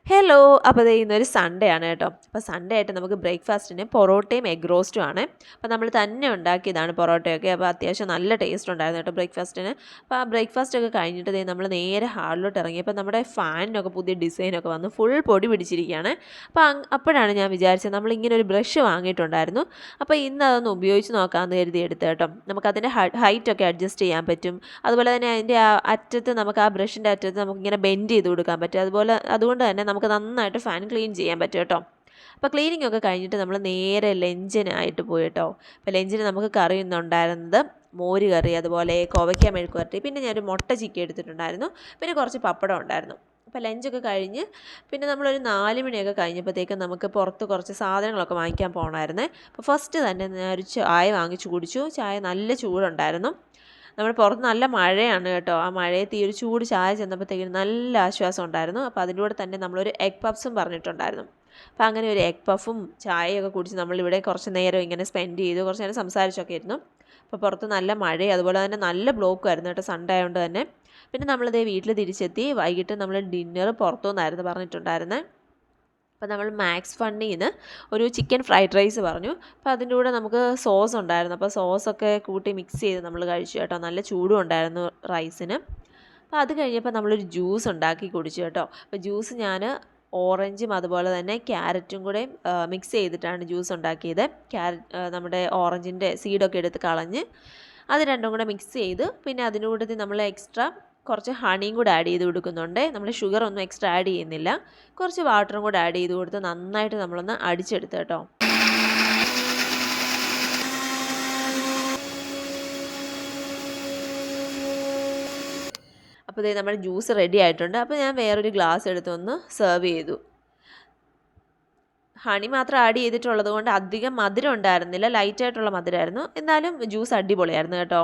Hello. അപ്പോൾ ദേ ഇന്നൊരു Sunday ആണ് കേട്ടോ. അപ്പോൾ സൺഡേ ആയിട്ട് നമുക്ക് ബ്രേക്ക്ഫാസ്റ്റിന് പൊറോട്ടയും എഗ് റോസ്റ്റും ആണ്. അപ്പോൾ നമ്മൾ തന്നെ ഉണ്ടാക്കിയതാണ് പൊറോട്ടയൊക്കെ. അപ്പോൾ അത്യാവശ്യം നല്ല ടേസ്റ്റ് ഉണ്ടായിരുന്നു കേട്ടോ ബ്രേക്ക്ഫാസ്റ്റിന്. അപ്പോൾ ആ ബ്രേക്ക്ഫാസ്റ്റ് ഒക്കെ കഴിഞ്ഞിട്ട് ദേ നമ്മൾ നേരെ ഹാളിലോട്ട് ഇറങ്ങി. അപ്പോൾ നമ്മുടെ ഫാനിനൊക്കെ പുതിയ ഡിസൈനൊക്കെ വന്ന് ഫുൾ പൊടി പിടിച്ചിരിക്കുകയാണ്. അപ്പോൾ അപ്പോഴാണ് ഞാൻ വിചാരിച്ചത് നമ്മളിങ്ങനെ ഒരു ബ്രഷ് വാങ്ങിയിട്ടുണ്ടായിരുന്നു. അപ്പോൾ ഇന്ന് അതൊന്ന് ഉപയോഗിച്ച് നോക്കാമെന്ന് കരുതി എടുത്ത് കേട്ടോ. നമുക്കതിൻ്റെ ഹൈറ്റൊക്കെ അഡ്ജസ്റ്റ് ചെയ്യാൻ പറ്റും. അതുപോലെ തന്നെ അതിൻ്റെ ആ അറ്റത്ത് നമുക്ക് ആ ബ്രഷിൻ്റെ അറ്റത്ത് നമുക്കിങ്ങനെ ബെൻഡ് ചെയ്ത് കൊടുക്കാൻ പറ്റും. അതുകൊണ്ട് തന്നെ നമുക്ക് നന്നായിട്ട് ഫാൻ ക്ലീൻ ചെയ്യാൻ പറ്റും കേട്ടോ. അപ്പോൾ ക്ലീനിങ് ഒക്കെ കഴിഞ്ഞിട്ട് നമ്മൾ നേരെ ലഞ്ചിനായിട്ട് പോയി കേട്ടോ. അപ്പോൾ ലഞ്ചിന് നമുക്ക് കറി ഇന്നുണ്ടായിരുന്നത് മോര് കറി, അതുപോലെ കോവയ്ക്ക മെഴുക്ക് വരട്ടി, പിന്നെ ഞാനൊരു മുട്ട ചിക്കി എടുത്തിട്ടുണ്ടായിരുന്നു, പിന്നെ കുറച്ച് പപ്പടം ഉണ്ടായിരുന്നു. അപ്പോൾ ലഞ്ചൊക്കെ കഴിഞ്ഞ് പിന്നെ നമ്മളൊരു 4 മണിയൊക്കെ കഴിഞ്ഞപ്പോഴത്തേക്കും നമുക്ക് പുറത്ത് കുറച്ച് സാധനങ്ങളൊക്കെ വാങ്ങിക്കാൻ പോകണമായിരുന്നേ. അപ്പോൾ ഫസ്റ്റ് തന്നെ ഞാനൊരു ചായ വാങ്ങിച്ചു കുടിച്ചു. ചായ നല്ല ചൂടുണ്ടായിരുന്നു. നമ്മൾ പുറത്ത് നല്ല മഴയാണ് കേട്ടോ. ആ മഴയത്ത് ഈ ഒരു ചൂട് ചായ ചെന്നപ്പോഴത്തേക്കും നല്ല ആശ്വാസം ഉണ്ടായിരുന്നു. അപ്പോൾ അതിൻ്റെ കൂടെ തന്നെ നമ്മളൊരു എഗ് പഫ്സും പറഞ്ഞിട്ടുണ്ടായിരുന്നു. അപ്പോൾ അങ്ങനെ ഒരു എഗ് പഫും ചായയൊക്കെ കുടിച്ച് നമ്മളിവിടെ കുറച്ച് നേരം ഇങ്ങനെ സ്പെൻഡ് ചെയ്തു, കുറച്ച് നേരം സംസാരിച്ചൊക്കെ ഇരുന്നു. അപ്പോൾ പുറത്ത് നല്ല മഴയും അതുപോലെ തന്നെ നല്ല ബ്ലോക്കും ആയിരുന്നു കേട്ടോ, സൺഡേ ആയതുകൊണ്ട് തന്നെ. പിന്നെ നമ്മളിതേ വീട്ടിൽ തിരിച്ചെത്തി. വൈകിട്ട് നമ്മൾ ഡിന്നർ പുറത്തുനിന്നായിരുന്നു പറഞ്ഞിട്ടുണ്ടായിരുന്നത്. അപ്പോൾ നമ്മൾ മാക്സ് ഫണ്ണിന്ന് ഒരു ചിക്കൻ ഫ്രൈഡ് റൈസ് പറഞ്ഞു. അപ്പോൾ അതിൻ്റെ കൂടെ നമുക്ക് സോസ് ഉണ്ടായിരുന്നു. അപ്പോൾ സോസൊക്കെ കൂട്ടി മിക്സ് ചെയ്ത് നമ്മൾ കഴിച്ചു കേട്ടോ. നല്ല ചൂടും ഉണ്ടായിരുന്നു റൈസിന്. അപ്പോൾ അത് കഴിഞ്ഞപ്പോൾ നമ്മളൊരു ജ്യൂസ് ഉണ്ടാക്കി കുടിച്ചു കേട്ടോ. അപ്പോൾ ജ്യൂസ് ഞാൻ ഓറഞ്ചും അതുപോലെ തന്നെ ക്യാരറ്റും കൂടെ മിക്സ് ചെയ്തിട്ടാണ് ജ്യൂസ് ഉണ്ടാക്കിയത്. നമ്മുടെ ഓറഞ്ചിൻ്റെ സീഡൊക്കെ എടുത്ത് കളഞ്ഞ് അത് രണ്ടും കൂടെ മിക്സ് ചെയ്ത് പിന്നെ അതിൻ്റെ കൂട്ടത്തിൽ നമ്മൾ എക്സ്ട്രാ കുറച്ച് ഹണിയും കൂടെ ആഡ് ചെയ്ത് കൊടുക്കുന്നുണ്ട്. നമ്മൾ ഷുഗർ ഒന്നും എക്സ്ട്രാ ആഡ് ചെയ്യുന്നില്ല. കുറച്ച് വാട്ടറും കൂടെ ആഡ് ചെയ്ത് കൊടുത്ത് നന്നായിട്ട് നമ്മളൊന്ന് അടിച്ചെടുത്ത് കേട്ടോ. അപ്പോൾ ഇതേ നമ്മുടെ ജ്യൂസ് റെഡി ആയിട്ടുണ്ട്. അപ്പോൾ ഞാൻ വേറൊരു ഗ്ലാസ് എടുത്തൊന്ന് സെർവ് ചെയ്തു. ഹണി മാത്രം ആഡ് ചെയ്തിട്ടുള്ളത് കൊണ്ട് അധികം മധുരം ഉണ്ടായിരുന്നില്ല, ലൈറ്റായിട്ടുള്ള മധുരമായിരുന്നു. എന്നാലും ജ്യൂസ് അടിപൊളിയായിരുന്നു കേട്ടോ.